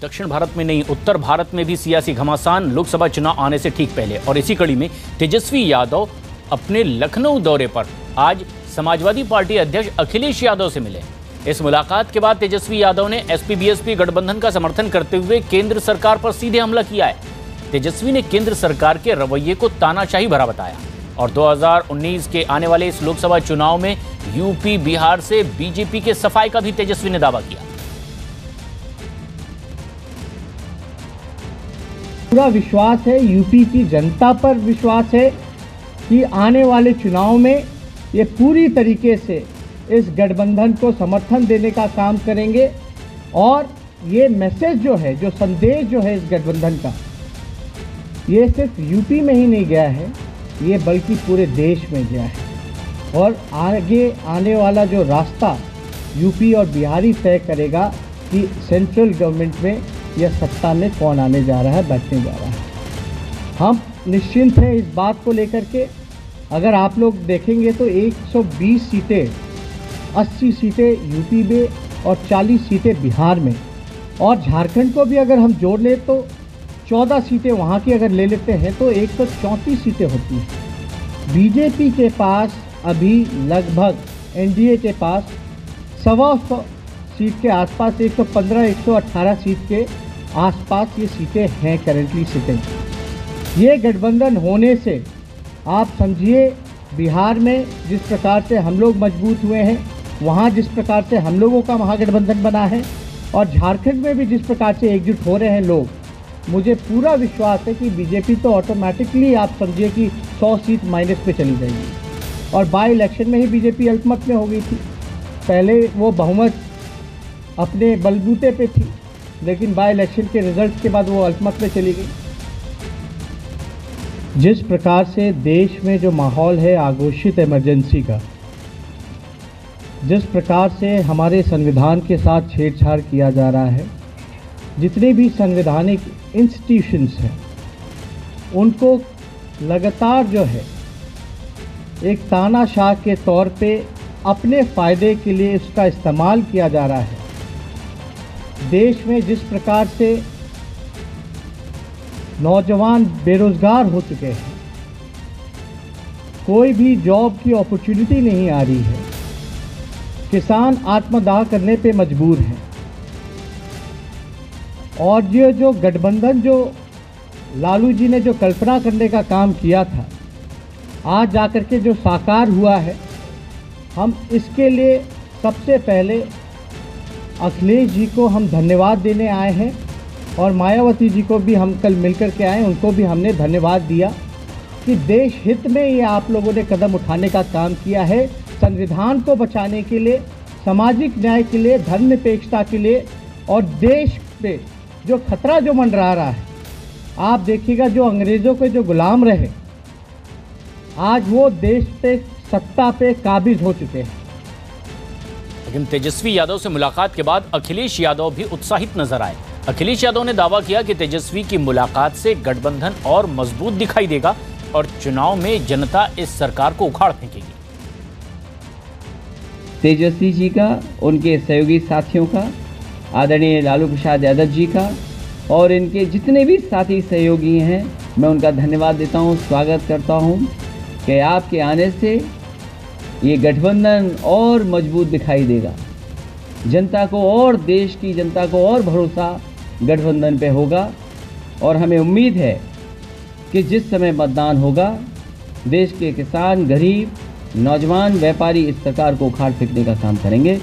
दक्षिण भारत में नहीं, उत्तर भारत में भी सियासी घमासान लोकसभा चुनाव आने से ठीक पहले। और इसी कड़ी में तेजस्वी यादव अपने लखनऊ दौरे पर आज समाजवादी पार्टी अध्यक्ष अखिलेश यादव से मिले। इस मुलाकात के बाद तेजस्वी यादव ने एसपी-बीएसपी गठबंधन का समर्थन करते हुए केंद्र सरकार पर सीधे हमला किया है। तेजस्वी ने केंद्र सरकार के रवैये को तानाशाही भरा बताया और 2019 के आने वाले इस लोकसभा चुनाव में यूपी बिहार से बीजेपी के सफाई का भी तेजस्वी ने दावा किया। पूरा विश्वास है, यूपी की जनता पर विश्वास है कि आने वाले चुनाव में ये पूरी तरीके से इस गठबंधन को समर्थन देने का काम करेंगे। और ये मैसेज जो है, जो संदेश जो है इस गठबंधन का, ये सिर्फ यूपी में ही नहीं गया है, ये बल्कि पूरे देश में गया है। और आगे आने वाला जो रास्ता यूपी और बिहार ही तय करेगा कि सेंट्रल गवर्नमेंट में या सत्ता में कौन आने जा रहा है, बैठने जा रहा है। हम निश्चिंत हैं इस बात को लेकर के। अगर आप लोग देखेंगे तो 120 सीटें, 80 सीटें यूपी में और 40 सीटें बिहार में, और झारखंड को भी अगर हम जोड़ लें तो 14 सीटें वहाँ की अगर ले लेते हैं तो 134 सीटें होती हैं। बीजेपी के पास अभी लगभग, एनडीए के पास 125 सीट के आसपास, 115-118 सीट के आसपास ये सीटें हैं करेंटली सीटें। ये गठबंधन होने से आप समझिए, बिहार में जिस प्रकार से हम लोग मजबूत हुए हैं, वहाँ जिस प्रकार से हम लोगों का महागठबंधन बना है, और झारखंड में भी जिस प्रकार से एकजुट हो रहे हैं लोग, मुझे पूरा विश्वास है कि बीजेपी तो ऑटोमेटिकली आप समझिए कि 100 सीट माइनस पे चली जाएगी। और बाई इलेक्शन में ही बीजेपी अल्पमत में हो गई थी। पहले वो बहुमत अपने बलबूते पे थी, लेकिन बाई इलेक्शन के रिजल्ट के बाद वो अल्पमत में चली गई। जिस प्रकार से देश में जो माहौल है आघोषित इमरजेंसी का, जिस प्रकार से हमारे संविधान के साथ छेड़छाड़ किया जा रहा है, जितने भी संवैधानिक इंस्टीट्यूशंस हैं उनको लगातार जो है एक तानाशाह के तौर पे अपने फ़ायदे के लिए उसका इस्तेमाल किया जा रहा है। देश में जिस प्रकार से नौजवान बेरोज़गार हो चुके हैं, कोई भी जॉब की अपॉर्चुनिटी नहीं आ रही है, किसान आत्मदाह करने पे मजबूर हैं, और ये जो गठबंधन जो लालू जी ने जो कल्पना करने का काम किया था, आज जाकर के जो साकार हुआ है, हम इसके लिए सबसे पहले अखिलेश जी को हम धन्यवाद देने आए हैं। और मायावती जी को भी हम कल मिलकर के आए, उनको भी हमने धन्यवाद दिया कि देश हित में ये आप लोगों ने कदम उठाने का काम किया है, संविधान को बचाने के लिए, सामाजिक न्याय के लिए, धर्मनिरपेक्षता के लिए, और देश पे जो खतरा जो मंडरा रहा है। आप देखिएगा, जो अंग्रेज़ों के जो गुलाम रहे, आज वो देश पे सत्ता पे काबिज हो चुके हैं। लेकिन तेजस्वी यादव से मुलाकात के बाद अखिलेश यादव भी उत्साहित नजर आए। अखिलेश यादव ने दावा किया कि तेजस्वी की मुलाकात से गठबंधन और मजबूत दिखाई देगा और चुनाव में जनता इस सरकार को उखाड़ फेंकेगी। तेजस्वी जी का, उनके सहयोगी साथियों का, आदरणीय लालू प्रसाद यादव जी का, और इनके जितने भी साथी सहयोगी हैं, मैं उनका धन्यवाद देता हूं, स्वागत करता हूं कि आपके आने से ये गठबंधन और मजबूत दिखाई देगा। जनता को और, देश की जनता को और भरोसा गठबंधन पे होगा। और हमें उम्मीद है कि जिस समय मतदान होगा, देश के किसान, गरीब, नौजवान, व्यापारी इस सरकार को उखाड़ फेंकने का काम करेंगे।